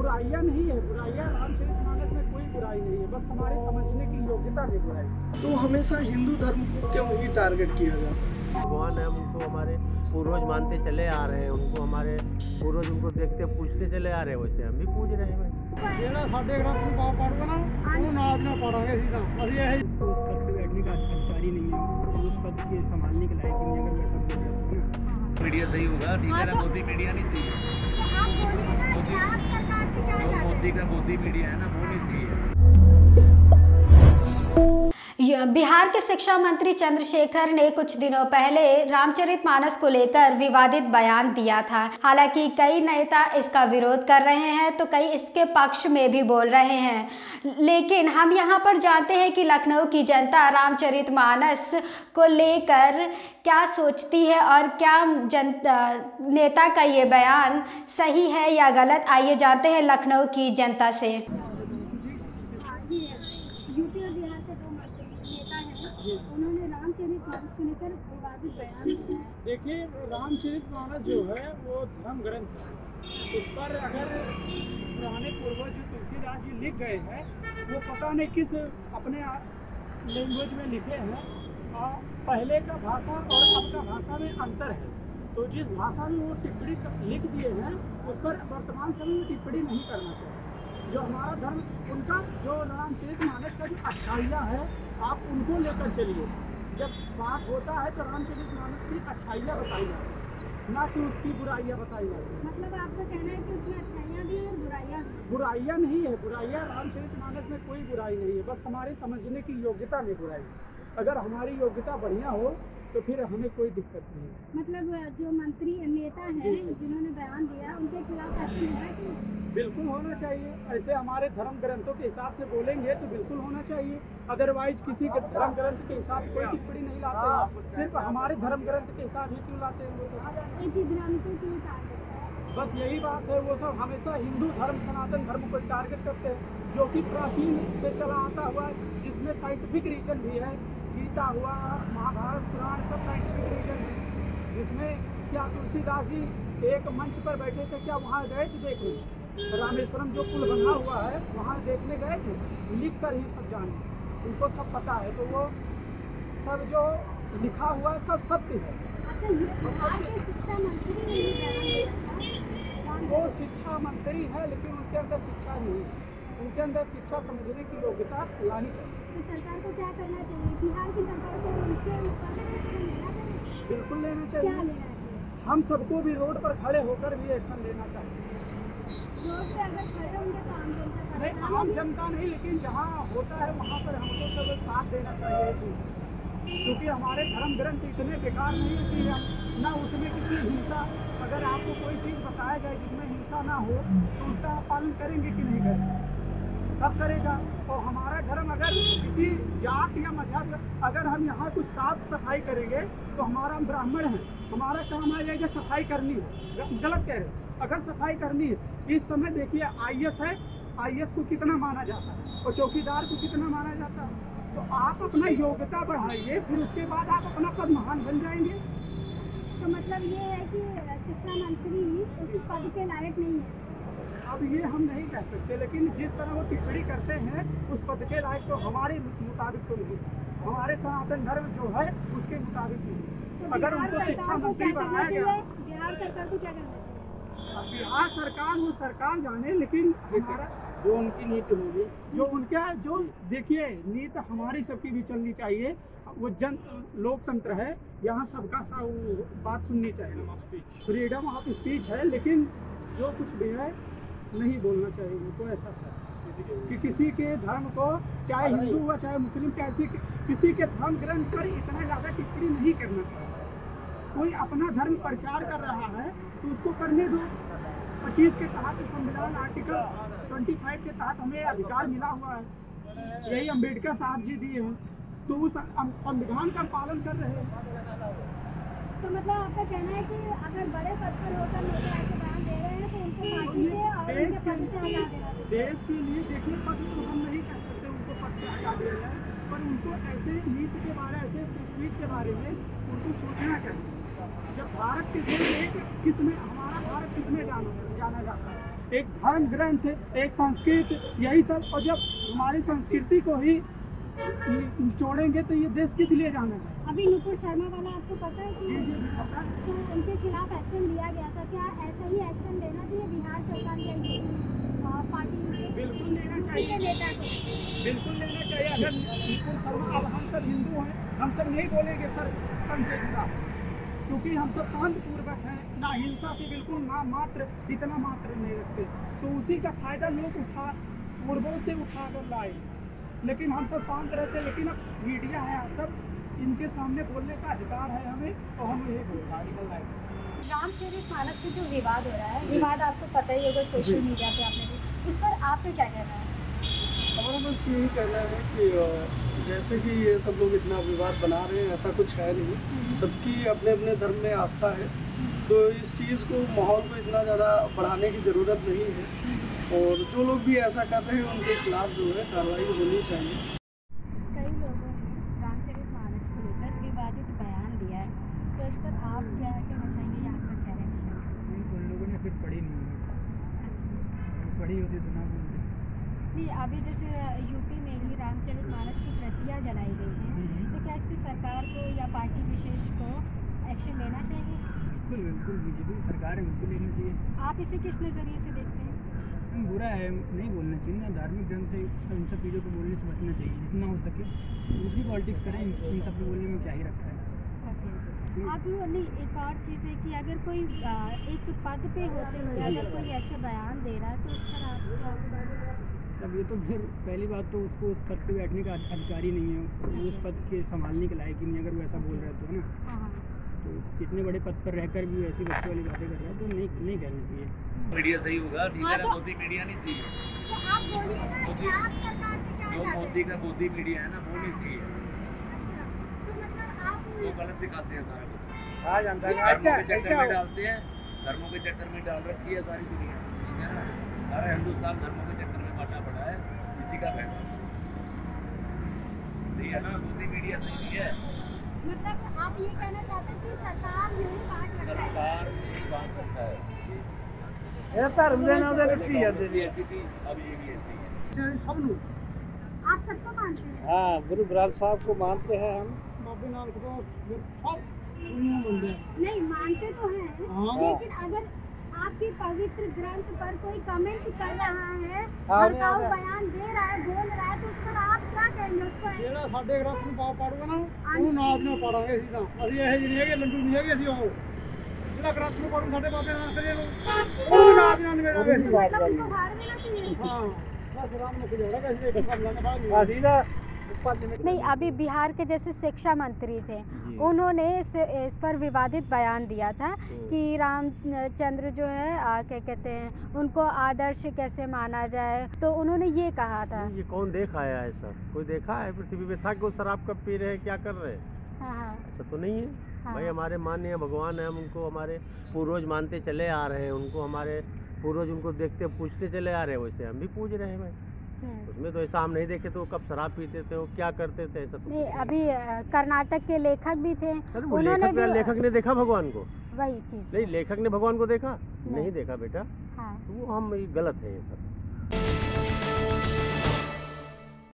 बुराइयां नहीं है, बुराइयां रामचरितमानस में कोई बुराई नहीं है, बस हमारे समझने की योग्यता में बुराई। तो हमेशा हिंदू धर्म को क्यों ही टारगेट किया जाता है? भगवान है, उनको हमारे पूर्वज मानते चले आ रहे हैं, उनको हमारे पूर्वज उनको देखते पूछते चले आ रहे हैं, वैसे हम भी पूछ रहे हैं। ਜਿਹੜਾ ਸਾਡੇ ਗ੍ਰੰਥ ਨੂੰ ਪਾਪ ਪੜੂਗਾ ਨਾ ਉਹਨੂੰ ਨਾਦ ਨਾਲ ਪੜਾਂਗੇ ਅਸੀਂ ਤਾਂ ਅਸੀਂ ਇਹ पद पे बैठने का अधिकारी नहीं है, उस पद के संभालने के लायक नहीं अगर मैं सब बोल मीडिया सही होगा, ठीक है ना? मोदी मीडिया नहीं चाहिए, मोदी का मोदी मीडिया है ना, वो नहीं चाहिए। बिहार के शिक्षा मंत्री चंद्रशेखर ने कुछ दिनों पहले रामचरितमानस को लेकर विवादित बयान दिया था। हालांकि कई नेता इसका विरोध कर रहे हैं तो कई इसके पक्ष में भी बोल रहे हैं, लेकिन हम यहां पर जानते हैं कि लखनऊ की जनता रामचरितमानस को लेकर क्या सोचती है और क्या जनता नेता का ये बयान सही है या गलत। आइए जानते हैं लखनऊ की जनता से। यूपी और बिहार के दो नेता हैं, उन्होंने रामचरितमानस को लेकर विवादित बयान दिया है। देखिए, रामचरितमानस जो है वो धर्म ग्रंथ है, उस पर अगर पुराने पूर्वज जो तुलसीदास जी लिख गए हैं वो पता नहीं किस अपने लैंग्वेज में लिखे हैं, पहले का भाषा और अब का भाषा में अंतर है, तो जिस भाषा में वो टिप्पणी लिख दिए हैं उस पर वर्तमान समय में टिप्पणी नहीं करना चाहिए। जो हमारा धर्म, उनका जो रामचरितमानस का जो अच्छाइयाँ है आप उनको लेकर चलिए। जब बात होता है तो रामचरितमानस की अच्छाइयाँ बताई जाती है, ना कि उसकी बुराइयाँ बताई जाती है। मतलब आपका कहना है कि उसमें अच्छाइयाँ भी हैं और बुराइयाँ भी? बुराइयाँ नहीं है, बुराइयाँ रामचरितमानस में कोई बुराई नहीं है, बस हमारे समझने की योग्यता में बुराई है। अगर हमारी योग्यता बढ़िया हो तो फिर हमें कोई दिक्कत नहीं है। मतलब जो मंत्री नेता हैं जिन्होंने बयान दिया उनके खिलाफ एक्शन होगा कि? बिल्कुल होना चाहिए, ऐसे हमारे धर्म ग्रंथों के हिसाब से बोलेंगे तो बिल्कुल होना चाहिए। अदरवाइज किसी के धर्म ग्रंथ के हिसाब से कोई टिप्पणी नहीं लाते हैं, सिर्फ हमारे धर्म ग्रंथ के हिसाब ही क्यों लाते हैं वो सब? एक ही धर्म को क्यों टारगेट है? बस यही बात है, वो सब हमेशा हिंदू धर्म सनातन धर्म को टारगेट करते हैं, जो कि प्राचीन से चला आता हुआ, जिसमें साइंटिफिक रीजन भी है। गीता हुआ, महाभारत, पुराण, सब साइंटिफिक रीजन है। जिसमें क्या तुलसीदास जी एक मंच पर बैठे थे, क्या वहाँ गए थे देखने? रामेश्वरम जो पुल बना हुआ है वहाँ देखने गए थे? लिख कर ही सब जाने, उनको सब पता है, तो वो सब जो लिखा हुआ है सब सत्य है। अच्छा, ये बिहार के शिक्षा मंत्री ने भी बयान दिया था। वो शिक्षा मंत्री है लेकिन उनके अंदर शिक्षा नहीं है, उनके अंदर शिक्षा समझने की योग्यता लानी चाहिए। तो सरकार को क्या करना चाहिए? बिहार की सरकार को उनके ऊपर एक्शन लेना चाहिए? बिल्कुल लेना चाहिए। क्या लेना चाहिए? हम सबको भी रोड पर खड़े होकर भी एक्शन लेना चाहिए। रोड पे अगर खड़े होंगे तो आम जनता नहीं, आम जनता नहीं, लेकिन जहाँ होता है वहाँ पर हमको सब साथ देना चाहिए, क्योंकि हमारे धर्म ग्रंथ इतने बेकार नहीं है कि हम ना उसमें किसी हिंसा, अगर आपको कोई चीज़ बताया जाए जिसमें हिंसा ना हो तो उसका आप पालन करेंगे कि नहीं करेंगे? सब करेगा। और हमारा धर्म अगर किसी जात या मजहब, अगर हम यहाँ कुछ साफ सफाई करेंगे तो हमारा ब्राह्मण है, हमारा काम आ जाएगा सफाई करनी है। गलत कह रहे हैं, अगर सफाई करनी है, इस समय देखिए आईएएस है, आईएएस को कितना माना जाता है और चौकीदार को कितना माना जाता है। तो आप अपना योग्यता बढ़ाइए, फिर उसके बाद आप अपना पद महान बन जाएंगे। तो मतलब ये है कि शिक्षा मंत्री उस पद के लायक नहीं है? अब ये हम नहीं कह सकते, लेकिन जिस तरह वो टिप्पणी करते हैं उस पद के लायक तो हमारे मुताबिक तो नहीं, हमारे सनातन धर्म जो है उसके मुताबिक नहीं। तो अगर उनको शिक्षा मंत्री बनाया गया, बिहार सरकार को क्या करना चाहिए? बिहार सरकार वो सरकार जाने, लेकिन हमारा जो उनकी नीति होगी, जो उनका जो देखिए नीति हमारी सबकी भी चलनी चाहिए। वो जन लोकतंत्र है, यहाँ सबका बात सुननी चाहिए, फ्रीडम ऑफ स्पीच है, लेकिन जो कुछ भी है नहीं बोलना चाहिए उनको ऐसा कि किसी के धर्म को, चाहे हिंदू हो चाहे मुस्लिम, चाहे किसी के धर्म ग्रंथ पर इतना ज़्यादा टिप्पणी नहीं करना चाहिए। कोई अपना धर्म प्रचार कर रहा है तो उसको करने दो। 25 के तहत संविधान आर्टिकल 25 के तहत हमें अधिकार मिला हुआ है, यही अम्बेडकर साहब जी दिए हैं, तो उस संविधान का पालन कर रहे हैं। तो मतलब आपका कहना है कि अगर बड़े पद पर होकर नेता ऐसे बयान दे रहे हैं तो उनको पार्टी से और उनके पद से हटा देना चाहिए? देश के लिए देखिए, पद तो हम नहीं कह सकते उनको पद से हटा दिया जाए, पर उनको ऐसे नीति के बारे, ऐसे स्पीच के बारे में उनको सोचना चाहिए। जब भारत के देश एक किस में, हमारा भारत किस में जाना जाता है, एक धर्म ग्रंथ, एक संस्कृत, यही सब। और जब हमारी संस्कृति को ही छोड़ेंगे तो ये देश किस लिए जाना चाहिए। अभी नुपुर शर्मा वाला आपको पता है कि जी पता है। तो उनके खिलाफ एक्शन लिया गया था, क्या ऐसा ही एक्शन लेना चाहिए बिहार सरकार या यूपी पार्टी बिल्कुल लेना चाहिए, नेता को? बिल्कुल लेना चाहिए। अगर नुपुर शर्मा, अब हम सब हिंदू हैं, हम सब नहीं बोलेंगे सर कम से ज़्यादा, क्योंकि हम सब शांत पूर्वक हैं, ना हिंसा से बिल्कुल ना मात्र इतना मात्र नहीं रखते। तो उसी का फायदा लोग पूर्वों से उठा कर लाए, लेकिन हम सब शांत रहते। लेकिन अब मीडिया है, आप सब इनके सामने बोलने का अधिकार है हमें, और हम यही बोल रहे हैं। रामचरितमानस में जो विवाद हो रहा है, विवाद आपको पता ही होगा, सोशल मीडिया पे आपने भी, उस पर आपका क्या कहना है? हमारा बस यही कहना है कि जैसे कि ये सब लोग इतना विवाद बना रहे हैं, ऐसा कुछ है नहीं। सबकी अपने अपने धर्म में आस्था है, तो इस चीज़ को, माहौल को इतना ज़्यादा बढ़ाने की ज़रूरत नहीं है। और जो लोग भी ऐसा कर रहे हैं उनके खिलाफ जो है कार्रवाई होनी चाहिए। कई लोगों ने रामचरितमानस को लेकर विवादित बयान दिया है, तो इस पर आप क्या कहना चाहेंगे या आपका क्या रिएक्शन? उन लोगों ने फिर पढ़ी नहीं होगी, पढ़ी होती तो ना बोलते। नहीं, अभी जैसे यूपी में ही रामचरितमानस की प्रतियां जलाई गई हैं, तो क्या इस पर सरकार को या पार्टी विशेष को एक्शन लेना चाहिए? बिल्कुल बिल्कुल, बीजेपी सरकार है, बिल्कुल लेना चाहिए। आप इसे किस नज़रिए से देखते हैं? बुरा है, नहीं बोलना चाहिए ना। धार्मिक ग्रंथ है, इन सब चीज़ों को बोलने से बचना चाहिए जितना हो सके। दूसरी पॉलिटिक्स करें, इन सब को बोलने में क्या ही रखा है। आप लोग नहीं, एक और चीज़ है कि अगर कोई एक पद पे होते हुए अगर कोई ऐसे बयान दे रहा है, तो उस पर आप तब ये तो फिर पहली बात तो उसको उस पद पे बैठने का अधिकार ही नहीं है, वो उस पद के संभालने के लायक ही नहीं, अगर वो ऐसा बोल रहा है तो, है ना। हाँ, तो इतने बड़े पद पर रहकर भी ऐसी बच्चों वाली बातें कर रहा है तो नहीं कहना चाहिए। मीडिया सही होगा, ठीक है हाँ, ना, तो- मोदी मीडिया नहीं सही है। तो आप बोलिए ना कि आप सरकार से क्या जो चाहते मोदी हैं? का मोदी मीडिया है ना, वो नहीं सही है। अच्छा, तो मतलब आप वो गलत दिखाते हैं सारा कुछ, आ जानता है धर्मों के चक्कर में डालते हैं, धर्मों के चक्कर में डाल रखी है सारी दुनिया, ठीक है ना। सारा हिंदुस्तान धर्मों के चक्कर में बांटा पड़ा है, इसी का फायदा सही है ना। मोदी मीडिया सही नहीं है, मतलब आप ये कहना चाहते हैं कि सरकार नहीं बात करता है? सरकार नहीं बात करता है। धर्म देना ऐसी थी, अब ये भी ऐसी है। सब लोग, आप सबको मानते हैं? हाँ, गुरु ग्रंथ साहब को मानते हैं हम, बाबू नानक को सब दुनिया मानते हैं। नहीं मानते तो हैं, लेकिन अगर आपके पवित्र ग्रंथ पर कोई कमेंट कर रहा है, भड़काऊ बयान दे रहा है, बोल रहा है, तो उस पर आप क्या कहेंगे? उसको ਜਿਹੜਾ ਸਾਡੇ ਗ੍ਰੰਥ ਨੂੰ ਪਾਪ ਪਾੜੂਗਾ ਨਾ, ਉਹਨੂੰ ਨਾਦ ਨਾਲ ਪਾੜਾਂਗੇ ਅਸੀਂ ਤਾਂ। ਅਸੀਂ ਇਹੋ ਜਿਹੇ ਨਹੀਂ ਹੈਗੇ, ਲੰਡੂ ਨਹੀਂ ਹੈਗੇ ਅਸੀਂ। ਉਹ ਜਿਹੜਾ ਗ੍ਰੰਥ ਨੂੰ ਪਾੜੂ ਸਾਡੇ ਬਾਬੇ ਨਾਨਕ ਦੇ ਉਹਨੂੰ ਨਾਦ ਨਾਲ ਨਿਬੇੜਾਂਗੇ ਅਸੀਂ। मतलब उनको हार देना चाहिए? ਹਾਂ, ਬਸ ਰਾਮ ਨੂੰ ਖਿਜੋੜਾ ਕਿ ਅਸੀਂ ਇੱਕ ਕਰ ਲਾਂਗੇ ਬਾਅਦ ਵਿੱਚ। ਅਸੀਂ ਤਾਂ नहीं, अभी बिहार के जैसे शिक्षा मंत्री थे, उन्होंने इस पर विवादित बयान दिया था कि रामचंद्र जो है क्या कहते हैं, उनको आदर्श कैसे माना जाए, तो उन्होंने ये कहा था। ये कौन देखा है ऐसा? कोई देखा है पृथ्वी पे था कि वो शराब कब पी रहे हैं, क्या कर रहे हैं? हाँ, ऐसा तो नहीं है। हाँ। भाई हमारे माननीय भगवान है, हम उनको हमारे पूर्वज मानते चले आ रहे हैं, उनको हमारे पूर्वज उनको देखते पूछते चले आ रहे हैं, वैसे हम भी पूज रहे हैं भाई। उसमें तो ऐसा हम नहीं देखे तो वो कब शराब पीते थे, वो क्या करते थे, ऐसा तो नहीं, अभी कर्नाटक के लेखक भी थे, अरे वो उन्होंने भी लेखक ने देखा भगवान को? वही चीज़। नहीं, लेखक ने भगवान को देखा नहीं देखा बेटा, हाँ। तो वो हम ये गलत है ये सब।